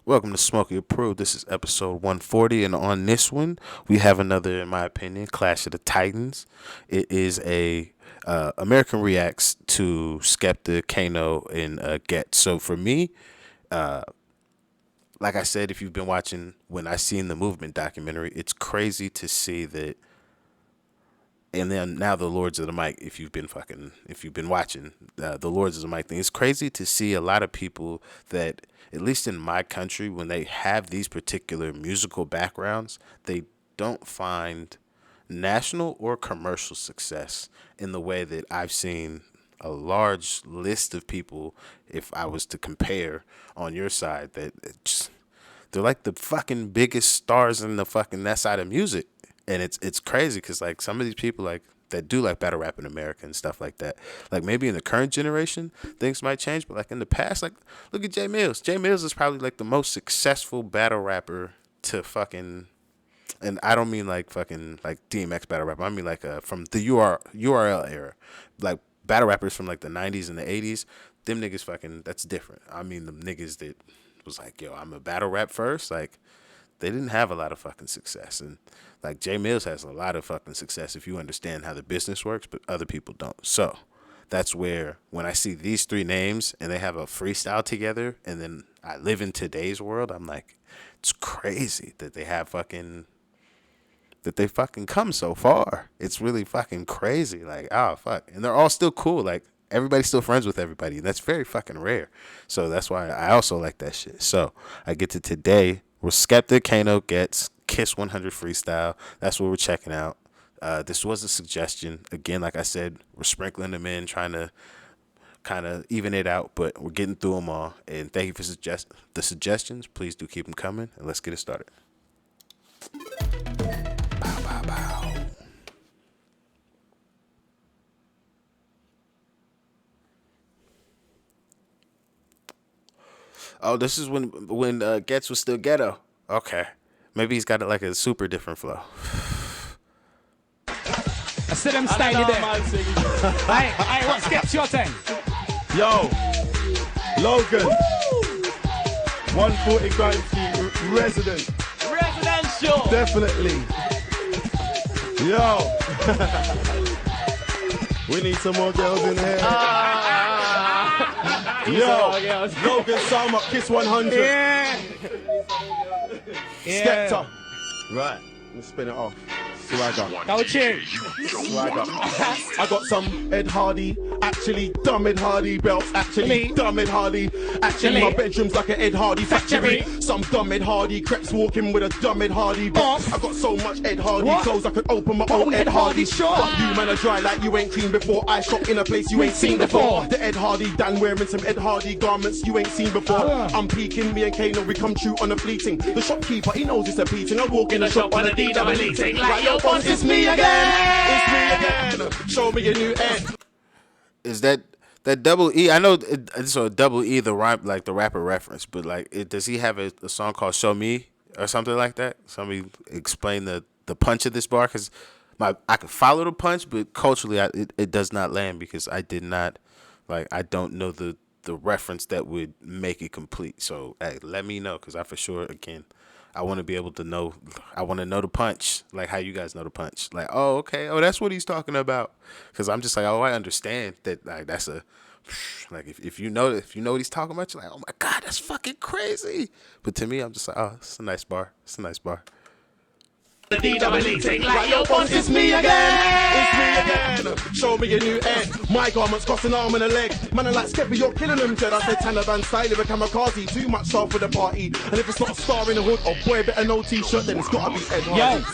Welcome to Smokey Approved. This is episode 140, and on this one, we have another, in my opinion, Clash of the Titans. It is a American reacts to Skepta, Kano, and Ghetto. So for me, like I said, if you've been watching, when I seen the Movement documentary, it's crazy to see that. And then now the Lords of the Mic, if you've been watching the Lords of the Mic thing, it's crazy to see a lot of people that, at least in my country, when they have these particular musical backgrounds, they don't find national or commercial success in the way that I've seen a large list of people, if I was to compare on your side, that they're like the fucking biggest stars in the fucking that side of music. And it's crazy because, like, some of these people, like, that do, like, battle rap in America and stuff like that, like, maybe in the current generation, things might change. But, like, in the past, like, look at Jay Mills. Jay Mills is probably, like, the most successful battle rapper to fucking, and I don't mean, like, fucking, like, DMX battle rapper. I mean, like, from the URL era. Like, battle rappers from, like, the 90s and the 80s, them niggas fucking, that's different. I mean, the niggas that was like, yo, I'm a battle rap first, like, they didn't have a lot of fucking success. And, like, Jay Mills has a lot of fucking success if you understand how the business works, but other people don't. So that's where, when I see these three names and they have a freestyle together, and then I live in today's world, I'm like, it's crazy that they have fucking, that they fucking come so far. It's really fucking crazy. Like, oh, fuck. And they're all still cool. Like, everybody's still friends with everybody. And that's very fucking rare. So that's why I also like that shit. So I get to today, where Skepta, Kano gets Kiss 100 Freestyle. That's what we're checking out. This was a suggestion. Again, like I said, we're sprinkling them in, trying to kind of even it out, but we're getting through them all. And thank you for the suggestions. Please do keep them coming, and let's get it started. Bow, bow, bow. Oh, this is when Ghetto was still Ghetto. Okay. Maybe he's got like a super different flow. I said I'm styling there. Hey, what's Skepta your thing? Yo, Logan. Woo! 140 Grimsby resident. Residential. Definitely. Yo. We need some more girls in here. Yo, Logan Salma, Kiss 100. Yeah. Skepta. Right, let's spin it off. Swagger. Go cheer. Swagger. I got some Ed Hardy, actually dumb Ed Hardy belts, actually dumb Ed Hardy. Actually, my bedroom's like an Ed Hardy factory. Some dumb Ed Hardy creps walking with a dumb Ed Hardy belt. I got so much Ed Hardy clothes I could open my own Ed Hardy shop. But you man are dry like you ain't clean before. I shop in a place you ain't seen before. The Ed Hardy Dan wearing some Ed Hardy garments you ain't seen before. I'm peeking, me and Kano, we come true on a fleeting. The shopkeeper, he knows it's a beating. I walk in the shop on a D-double-E thing like, yo boss, it's me again. It's me again. Show me a new Ed. Is that double E? I know it's a double E, the rhyme, like the rapper reference, but like, does he have a song called "Show Me" or something like that? Somebody explain the punch of this bar, because I could follow the punch, but culturally it does not land, because I did not, like, I don't know the reference that would make it complete. So hey, let me know, because I for sure, again, I want to be able to know. I want to know the punch, like how you guys know the punch. Like, oh, okay, oh, that's what he's talking about. Because I'm just like, oh, I understand that. Like, that's a, like, if you know what he's talking about, you're like, oh my god, that's fucking crazy. But to me, I'm just like, oh, it's a nice bar. It's a nice bar. The D-double-E thing like, yo boss, it's me again. It's me again. Show me a new Ed. My garments cost an arm and a leg. Man, I like Skepta, you're killing them, Jed. I said Taliban style, if a kamikaze. Too much star for the party. And if it's not a star in the hood, oh boy, better no t-shirt, then it's gotta be Ed Hardy.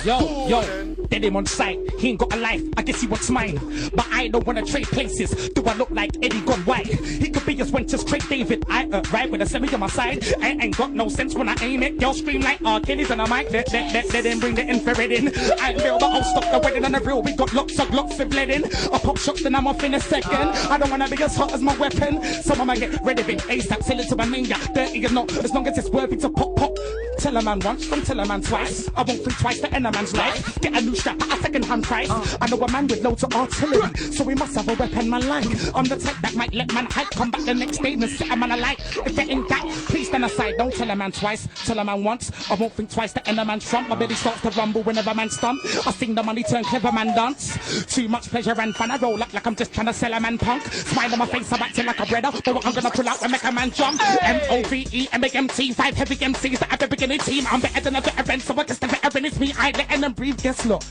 Yo. Dead him on sight. He ain't got a life. I guess he wants mine. But I don't wanna trade places. Do I look like Eddie gone white? He could be just went to straight David. I ride with a semi on my side. I ain't got no sense when I aim it. Y'all scream like Kelly's on the mic. Let them bring the info. for reading. I ain't real, but I'll stop the wedding on the real. We got lots of glocks with lead in. A pop shot, then I'm off in a second. I don't wanna be as hot as my weapon. Some of my get rid of it. ASAP, sell it to my ninja. Dirty or not, as long as it's worthy to pop. Tell a man once, don't tell a man twice. I won't free twice to end a man's life. Get a new strap at a second hand price. I know a man with loads of artillery, so we must have a weapon man like. I'm the type that might let man hype, come back the next day and set a man alight. If it ain't that, please stand aside. Don't tell a man twice, tell a man once. I won't think twice to end a man's trump. My belly starts to rumble whenever man stump. I sing the money turn clever man dance. Too much pleasure and fun. I roll up like I'm just trying to sell a man punk. Smile on my face, I'm acting like a brother. But what I'm gonna pull out and make a man jump. MOVE, MAMT, 5 heavy MCs that have a beginning team. I'm better than a veteran, so I guess the veteran is me. I let them breathe. Guess what?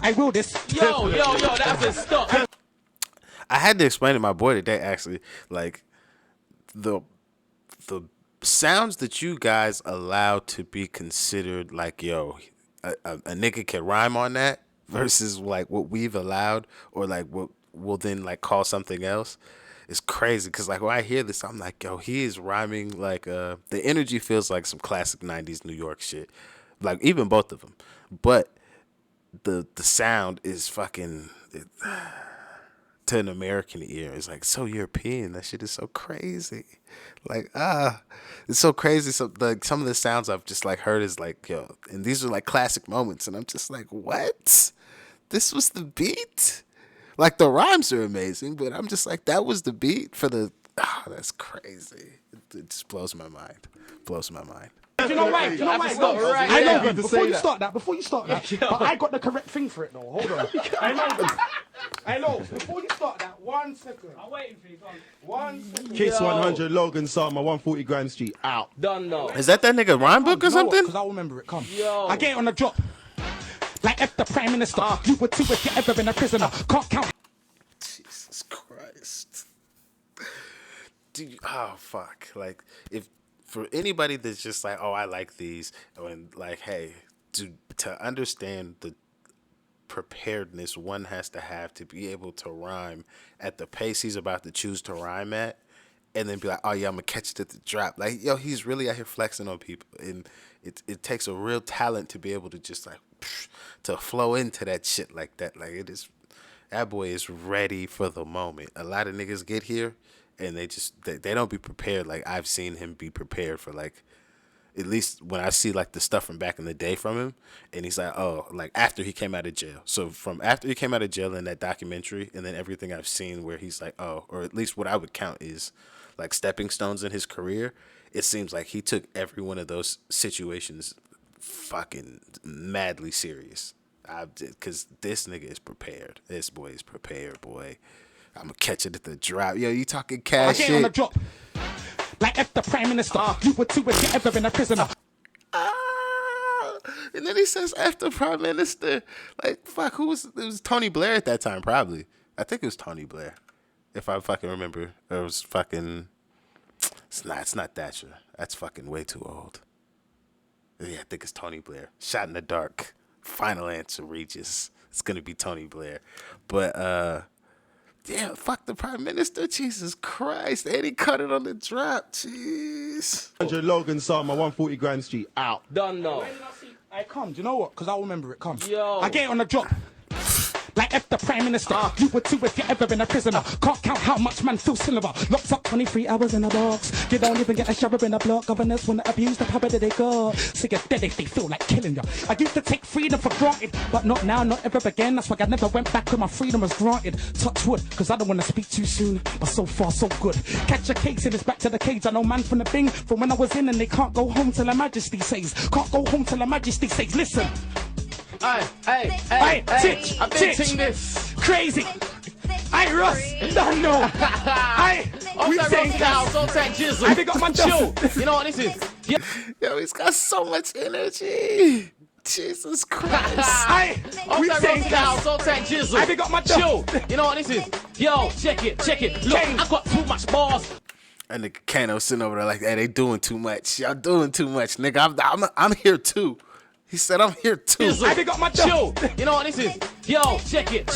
I will this. Yo, that's a stop. I had to explain to my boy today, actually, like the sounds that you guys allow to be considered like, yo, a nigga can rhyme on that versus like what we've allowed or like what we'll then like call something else. It's crazy because like when I hear this, I'm like, yo, he is rhyming like the energy feels like some classic 90s New York shit. Like even both of them. But the sound is fucking to an American ear. It's like so European. That shit is so crazy. Like it's so crazy. So like some of the sounds I've just like heard is like, yo, and these are like classic moments and I'm just like, what? This was the beat? Like, the rhymes are amazing, but I'm just like, that was the beat for the... Oh, that's crazy. It just blows my mind. Blows my mind. Do you know why? I know, before you start that, but I got the correct thing for it, though. Hold on. I know. Before you start that, 1 second. I'm waiting for you. 1 second. Kiss 100, Logan Sama, 140 Grand Street, out. Done now. Is that nigga rhyme book or something? Because I'll remember it. Come. Yo. I get it on the drop. Like if the Prime Minister, you would too if you ever been a prisoner. Can't count. Jesus Christ. Dude, oh, fuck. Like, if for anybody that's just like, oh, I like these, and like, hey, to understand the preparedness one has to be able to rhyme at the pace he's about to choose to rhyme at, and then be like, oh, yeah, I'm going to catch it at the drop. Like, yo, he's really out here flexing on people, and it takes a real talent to be able to just like, to flow into that shit like that. Like it is, that boy is ready for the moment. A lot of niggas get here and they don't be prepared. Like I've seen him be prepared for like, at least when I see like the stuff from back in the day from him, and he's like, oh, like after he came out of jail. So from after he came out of jail in that documentary, and then everything I've seen where he's like, oh, or at least what I would count is like stepping stones in his career. It seems like he took every one of those situations fucking madly serious. Because this nigga is prepared. This boy is prepared, boy. I'm gonna catch it at the drop. Yo, you talking cash shit? I get on the drop. Like if the Prime Minister, you would too if you ever been a prisoner. And then he says after Prime Minister, like fuck, it was Tony Blair at that time, probably. I think it was Tony Blair, if I fucking remember. It was fucking. It's not Thatcher. That's fucking way too old. Yeah, I think it's Tony Blair. Shot in the dark. Final answer, Regis. It's gonna be Tony Blair. But yeah, fuck the Prime Minister. Jesus Christ. And he cut it on the drop. Jeez. 100 Logan Sama, 140 Grand Street, out. Done now. I come. Do you know what? Because I'll remember it. Come. Yo. I get it on the drop. Like if the Prime Minister, you would too if you ever been a prisoner. Can't count how much man feels silver. Locked up 23 hours in a box. You don't even get a shower in a block. Governors wanna abuse the power that they got. So you're dead if they feel like killing you. I used to take freedom for granted, but not now, not ever again. That's why I never went back when my freedom was granted. Touch wood, cause I don't wanna speak too soon. But so far, so good. Catch a case and it's back to the cage. I know man from the Bing, from when I was in, and they can't go home till Her Majesty says. Can't go home till Her Majesty says. Listen. Hey, I've been seeing this. Crazy. I Russ, don't know. We saying cow, don't say jizzle. I got my chill. You know what this is? Yo, he's got so much energy. Jesus Christ. We saying cow, don't say jizzle. I got my chill. You know what this is? Yo, check it. Look, I got too much bars. And the Kano sitting over there like, hey, they doing too much. Y'all doing too much, nigga. I'm here too. He said, I'm here too. I got my Chill. You know what this is? Yo, check it.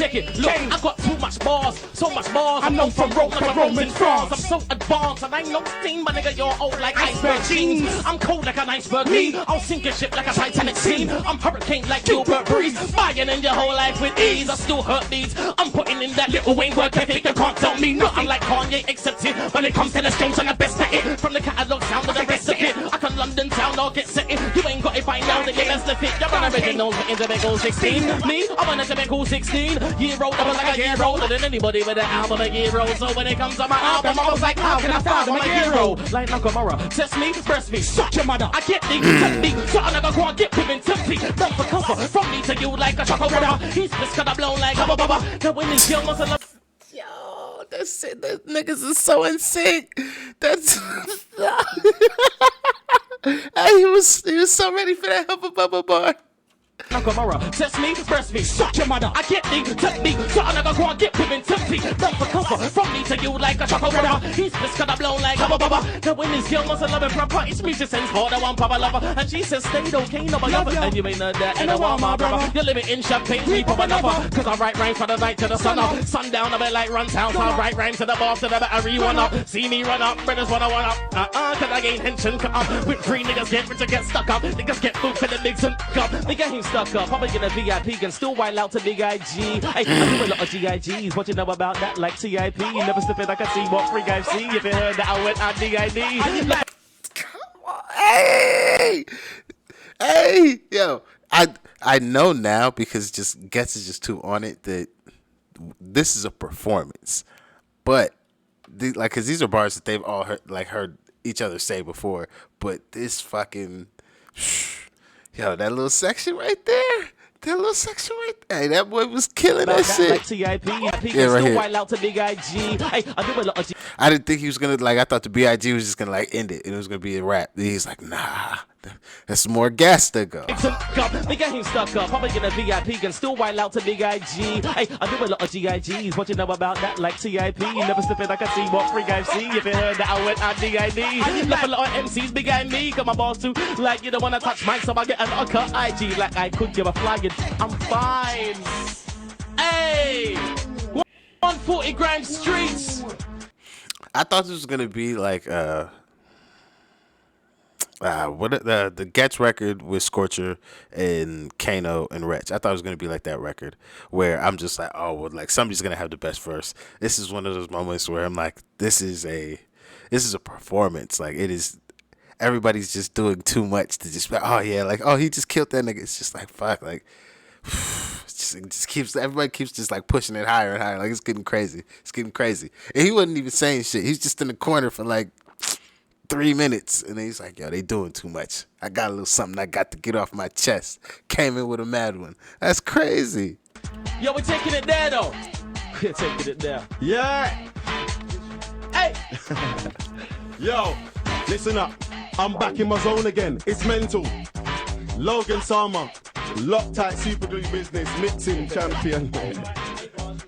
Look, I got too much bars, so much bars. I'm known from Rome to Roman France. I'm so advanced, and I ain't no steam, my nigga. You're old like iceberg jeans. I'm cold like an iceberg me. I'll sink your ship like a Titanic scene. I'm hurricane like Gilbert Breeze. Buying in your whole life with ease. I still hurt these. I'm putting in that little Wayne work ethic. You can't tell me nothing like Kanye, except it when it comes to the strings and the best at it. From the catalog sound to the rest of it, I can London town or get set it. You ain't got it by now, then you best to fit. You're an originals, but into big old 16. Me, I'm an into cool 16. Year old, I'm like a year older than anybody with an album a year old. So when it comes to my album, I was like, how can I fathom a year old? Like Nakamura, test me, breast me, suck your mother. I get me, test me, so I never go and get women tempty. Don't for comfort, from me to you like a chocolate brother. He's just gonna blow like a bubba. Now when this young muscle love. Yo, that shit, that niggas is so in sync. That's hey, he was so ready for that Hubba Bubba bar. Nakamura, test me, breast me, suck your mother. I get me, test me, so I never go and get women tempty. Don't for comfort, from me to you like a chocolate brother. He's just gonna blow like a bubba. Now when this girl must love it proper, it's me, she sends for the one papa lover. And she says, stay okay, no, but love it. And you ain't heard that, and I want my brother. You're living in champagne, we pop another. Cause I write rhymes from the night to the sun up. Sundown, a bit like run town, so I write rhymes to the bar, to the battery one up. See me run up, brothers wanna one up. Cause I ain't henching, cut up. With three niggas get rich and get stuck up. Niggas get food for the bigs and cup. Nigga ain't stuck up, probably get a VIP and still wild out to Big IG. Hey, I do a lot of GIGs, what you know about that like TIP? Never slipping like I see what freak I see. If you heard that I went on DID. Come on, hey, yo, I know now because just Gets is just too on it that this is a performance, but cause these are bars that they've all heard each other say before, but this fucking yo, that little section right there. Hey, that boy was killing that shit. Like TIP, yeah, right here. Wild out to Big IG. Hey, I do a lot of I didn't think he was gonna I thought the BIG was just gonna end it and it was gonna be a rap. He's like, nah, that's more gas to go. Nigga ain't stuck up, probably get a VIP and still wild out to Big IG. Hey, I do a lot of GIGs, what you know about that like TIP? Never slipping like I see what freak I see. If you heard that I went on DID. Left a lot of MCs behind me, got my balls too. Like you don't wanna touch mine, so I get another cut IG. Like I could give a flying, I'm fine. Hey, 140 grand streets. I thought this was gonna be like the Ghetto record with Scorcher and Kano and Wretch. I thought it was gonna be like that record where I'm just like, oh, well, like somebody's gonna have the best verse. This is one of those moments where I'm like, this is a performance. Like it is. Everybody's just doing too much to just, oh yeah, like, oh, he just killed that nigga. It's just like, fuck, like, it just keeps, everybody keeps just like pushing it higher and higher. Like it's getting crazy. And he wasn't even saying shit. He's just in the corner for like 3 minutes. And then he's like, yo, they doing too much. I got a little something I got to get off my chest. Came in with a mad one. That's crazy. Yo, we're taking it there though. We're taking it there. Yeah. Hey. Yo, listen up. I'm back in my zone again. It's mental. Logan Sama, Loctite super glue business, mixing champion.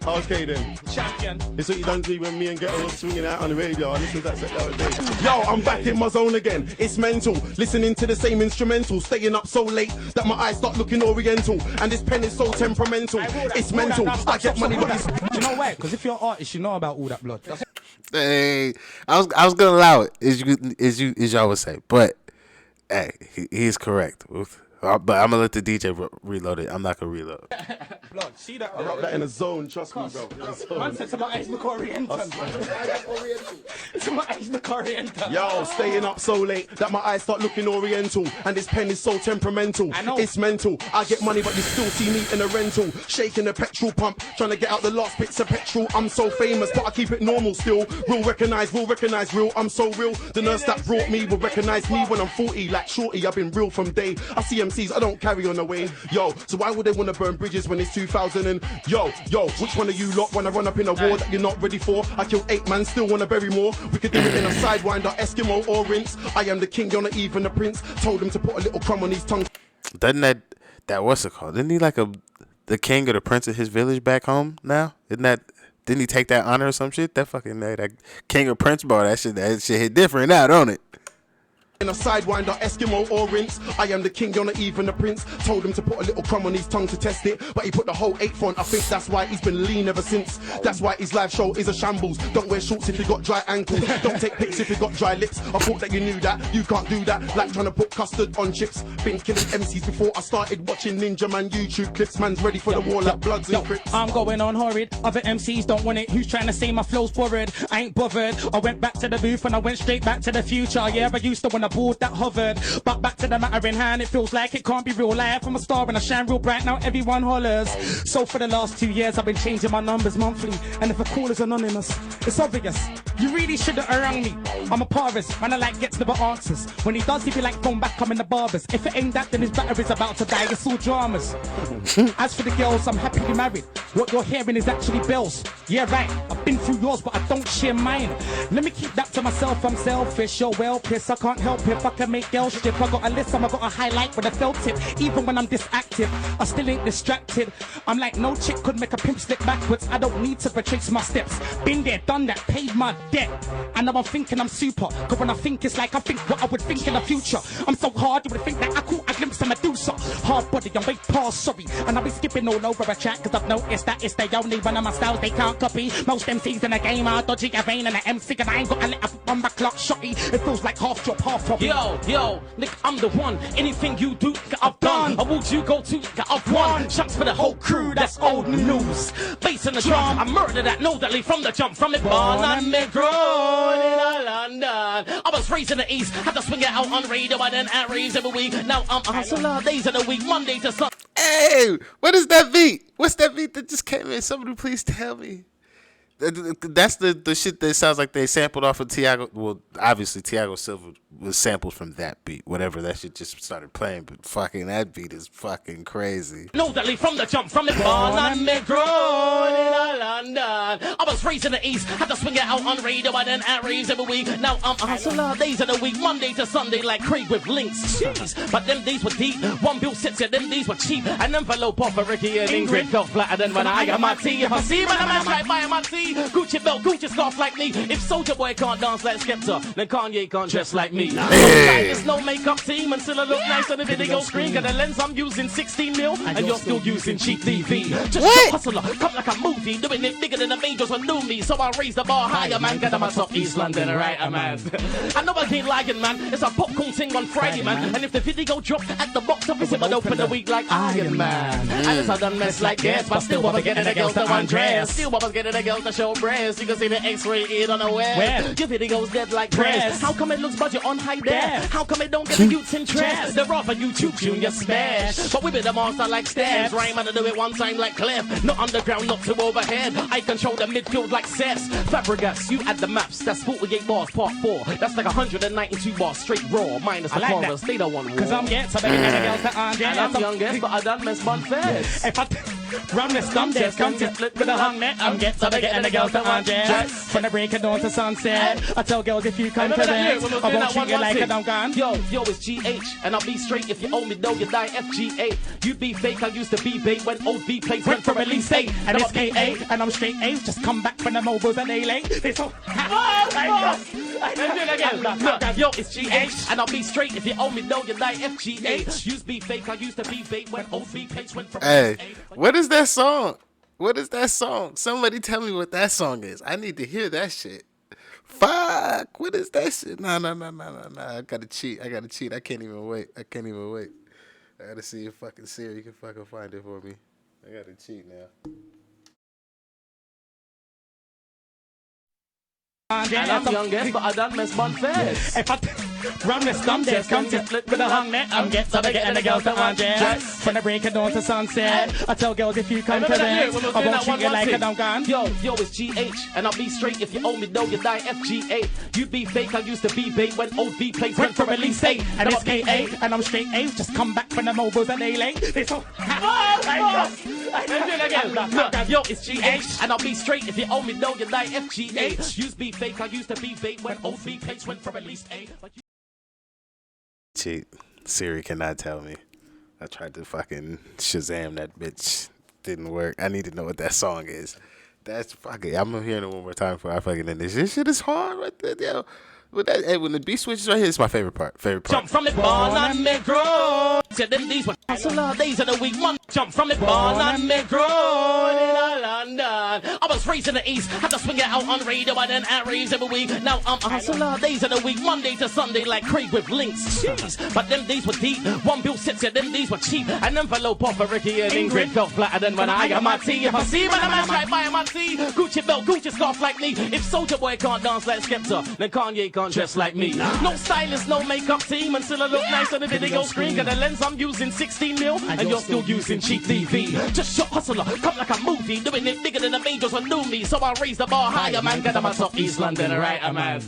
Okay then. Champion. It's what you done to when me and Ghetto was swinging out on the radio. I listened to that set the other day. Yo, I'm back in my zone again. It's mental. Listening to the same instrumental. Staying up so late that my eyes start looking oriental. And this pen is so temperamental. It's mental. I get money, but it's... You know why? Because if you're an artist, you know about all that blood. Hey, I was gonna allow it, as y'all would say, but hey, he is correct. But I'm gonna let the DJ reload it. I'm not gonna reload. Blood, see that? I wrote that in a zone, trust me, bro. Man said to my eyes, look oriental. To my eyes, look oriental. Yo, staying up so late that my eyes start looking oriental. And this pen is so temperamental. I know. It's mental. I get money, but you still see me in a rental. Shaking the petrol pump, trying to get out the last bits of petrol. I'm so famous, but I keep it normal still. Real recognize real. I'm so real. The nurse that brought me will recognize me when I'm 40. Like Shorty, I've been real from day. I see MCs, I don't carry on the way. Yo, so why would they want to burn bridges when it's 2000 and yo, which one of you lot wanna run up in a war that you're not ready for? I killed 8 man, still wanna bury more. We could do it in a sidewinder, Eskimo or rinse. I am the king, you're not even the prince. Told him to put a little crumb on his tongue. Doesn't that what's it called? Didn't he like the king or the prince of his village back home now? Didn't he take that honor or some shit? That fucking that king or prince bar, that shit hit different now, don't it? In a sidewinder, Eskimo or rinse. I am the king, you're not even a prince. Told him to put a little crumb on his tongue to test it, but he put the whole 8 on. I think that's why he's been lean ever since. That's why his live show is a shambles. Don't wear shorts if you got dry ankles. Don't take pics if you got dry lips. I thought that you knew that. You can't do that. Like trying to put custard on chips. Been killing MCs before I started watching Ninja Man YouTube clips. Man's ready for the war like Bloods and Crips. I'm going on horrid. Other MCs don't want it. Who's trying to say my flow's forward? I ain't bothered. I went back to the booth and I went straight back to the future. Yeah, I used to when I board that hovered. But back to the matter in hand, it feels like it can't be real life. I'm a star and I shine real bright, now everyone hollers. So for the last 2 years I've been changing my numbers monthly. And if a call is anonymous, it's obvious. You really shouldn't around me. I'm a parist, man I like gets never answers. When he does, he be like phone back, I'm in the barbers. If it ain't that, then his battery's about to die, it's all dramas. As for the girls, I'm happily married. What you're hearing is actually bells. Yeah right, I've been through yours but I don't share mine. Let me keep that to myself, I'm selfish. You're well pissed, I can't help if I can make girls strip. I got a list, I got a highlight with a felt tip. Even when I'm disactive, I still ain't distracted. I'm like no chick could make a pimp slip backwards. I don't need to retrace my steps. Been there, done that, paid my debt. And now I'm thinking I'm super. Cause when I think it's like I think what I would think in the future. I'm so hard, you would think that I caught a glimpse of Medusa. Hard body, I'm way past sorry. And I'll be skipping all over a track cause I've noticed that it's the only one of my styles they can't copy. Most MCs in the game are dodgy, a vein and an MC. And I ain't got a little on my clock shotty. It feels like half drop, half pop. Yo, Nick, I'm the one. Anything you do, I've done. I would you go to, I've won. Shots for the whole crew, that's old news. Bass in the drum, I murder that nodally from the jump. From the born and me grown in London. I was raised in the east, had to swing it out on radio and then at raves every week. Now I'm a hustler days of the week, Monday to Sunday. Hey, what is that beat? What's that beat that just came in? Somebody please tell me. That's the shit that sounds like they sampled off of Tiago. Well, obviously Tiago Silva was sampled from that beat. Whatever, that shit just started playing. But fucking that beat is fucking crazy. No, that from the jump, from the born and me grown in London. I was raised in the east, had to swing it out on radio and then at raves every week. Now I'm a hustler days of the week, Monday to Sunday like Craig with links. Jeez, but them days were deep. One bill sits here, them days were cheap. An envelope off of Ricky and Ingrid felt flatter than when I got my tea. If I see when a man try buy my tea, Gucci belt, Gucci scarf like me. If Soulja Boy can't dance like Skepta, then Kanye can't dress like me. Hey. There's no makeup team until I look nice on the video screen. Got the lens I'm using 16 mil, and you're still using cheap TV. Just a hustler, come like a movie, doing it bigger than the majors will knew me. So I raise the bar higher, man. Get on my top East London, right, man. I know I ain't lying, man. It's a popcorn thing on Friday, man. And if the video drop at the box office, it would open the week like Iron Man. And it's a done mess like this, but still I was getting the girls to undress. Still I was getting the girls to show breasts. You can see the X-rated on the web. Your video's dead like press. How come it looks budget on high there? How come it don't get the youth's interest? They're off of YouTube Junior Smash. But we be the monster like Stabs. Rhyme and I do it one time like Cliff. Not underground, not too overhead. I control the midfield like Cess. Fabregas, you add the maps. That's 48 bars, part 4. That's like 192 bars, straight raw. Minus the chorus, they don't want war. Cause I'm yet, so they get the girls that aren't and I'm youngest, but I done mess one fast. If I run this dumb dead, come to flip with a hung net. I'm get, so they getting the girls that aren't jazz. From the break of dawn to sunset, I tell girls if you come to dance, I won't treat you like a dumb gun. Yo, it's GH, and I'll be straight if you owe me though, you die FGA. You be fake, I used to be bait when OV plays went from release 8. And it's KA, and I'm straight A. Just come back from the mobiles and they late. They so yo, it's GH, and I'll be straight if you owe me though, you die FGA. Used to be fake, I used to be bait when OV plays went from release 8. Hey, what is that song? What is that song? Somebody tell me what that song is. I need to hear that shit. Fuck, what is that shit? No. I gotta cheat. I can't even wait. I gotta see if fucking Siri can fucking find it for me. I gotta cheat now. And I'm youngest, but I done mess one fast. If I run this dumb dead, come to flip with a hung net. I'm get, so they getting the girls that aren't jazz. From the break of dawn to sunset, I tell girls if you come to dance, I won't treat you like a dumb gun. Yo, it's GH, and I'll be straight if you owe me though, you die FGA. You be fake, I used to be bait when OV plays went from release 8. And it's KA, and I'm straight A. Just come back from the mobiles and they late. They so yo, it's GH, and I'll be straight if you owe me though, you die FGA. Used to be fake, I used to be bait when OV plays went from release 8. Cheat. Siri cannot tell me. I tried to fucking Shazam that bitch. Didn't work. I need to know what that song is. That's fucking. I'm hearing it one more time before I fucking end this. This shit is hard right there, yo. When the beat switches right here, it's my favorite part. Jump from it, born and me grow. Said them these were hustler days of the week. Month. Jump from it, born and me grow. In London, I was raised in the East. Had to swing it out on radio and then at raves every week. Now I'm a hustler days of the week. Monday to Sunday like Craig with links. Jeez, but them days were deep. One bill sits here, them days were cheap. An envelope off for Ricky and Ingrid felt flatter than when I got my tea. If I see man, a man try buy my tea. Gucci belt, Gucci scarf like me. If Soulja Boy can't dance like Skepta, then Kanye can't dress like me. No stylist, no makeup team, and still I look nice on the video screen. Got the lens I'm using 16 mil, and you're still using cheap TV. Just shot hustler, come like a movie, doing it bigger than the angels who knew me. So I raise the bar higher, man. Get on top East London, right, man.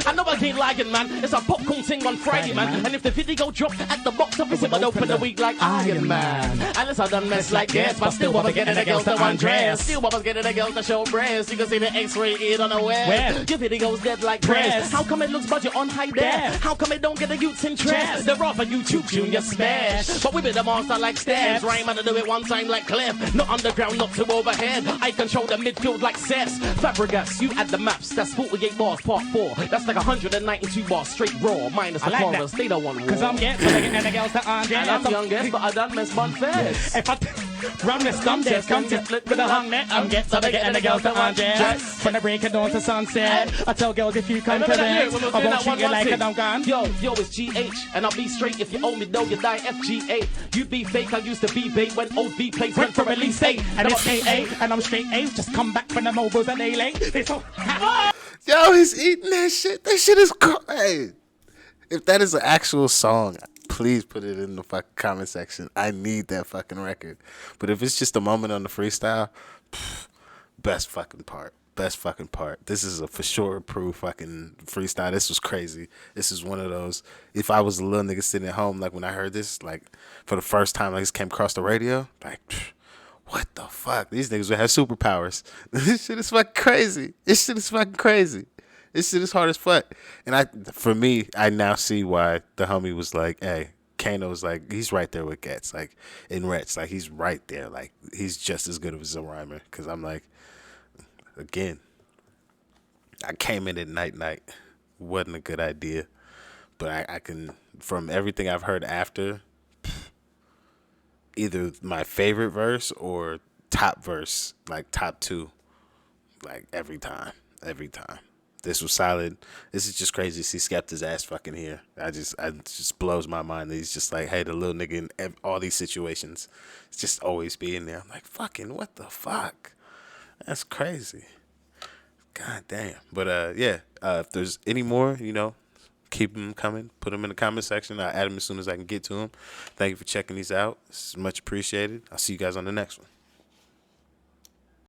I know I ain't lying, man. It's a popcorn thing on Friday, man. And if the video dropped at the box office, it would open the week like Iron Man. Unless I done mess like this, but still I was getting the girls to undress. Still I was getting the girls to show breasts. You can see the X-ray in on the web. Your video's dead like press. How come it looks budget on high there? How come it don't get a youth's interest? They're off a YouTube Junior smash. But we be the monster like stabs. Rhyme and do it one time like Cliff. Not underground, not too overhead. I control the midfield like Cess. Fabregas, you add the maps. That's 48 bars, part 4. That's like 192 bars, straight raw. Minus the chorus, they don't want war. Cause I'm getting the girls to undress. And I'm youngest, but I done mess bun fast. If I run this dumb desk, come to split with a hung neck. I'm getting the girls to undress. From the break of dawn to sunset, I tell girls if you come to them, I won't treat you like a dumb gun. Yo, it's GH, and I'll be straight. If you owe me dough, you die FGA. You be fake, I used to be bait when old V plays went for release date. And it's AA, and I'm straight A. Just come back from the mobiles and they late. They so Yo, he's eating that shit. That shit is great. If that is an actual song, please put it in the fucking comment section. I need that fucking record. But if it's just a moment on the freestyle, best fucking part. Best fucking part. This is a for sure approved fucking freestyle. This was crazy. This is one of those. If I was a little nigga sitting at home, like when I heard this, like for the first time, like this came across the radio, like, what the fuck? These niggas would have superpowers. This shit is fucking crazy. This shit is fucking crazy. This shit is hard as fuck. And for me, I now see why the homie was like, hey, Kano's like, he's right there with Gets, like in Rets, like he's right there, like he's just as good as a rhymer. Cause I'm like, again, I came in at night, wasn't a good idea, but I can, from everything I've heard after, either my favorite verse or top verse, like top 2, like every time. This was solid. This is just crazy to see Skepta's ass fucking here. It just blows my mind that he's just like, hey, the little nigga in all these situations, it's just always being there. I'm like, fucking, what the fuck? That's crazy. God damn. But yeah, if there's any more, keep them coming. Put them in the comment section. I'll add them as soon as I can get to them. Thank you for checking these out. This is much appreciated. I'll see you guys on the next one.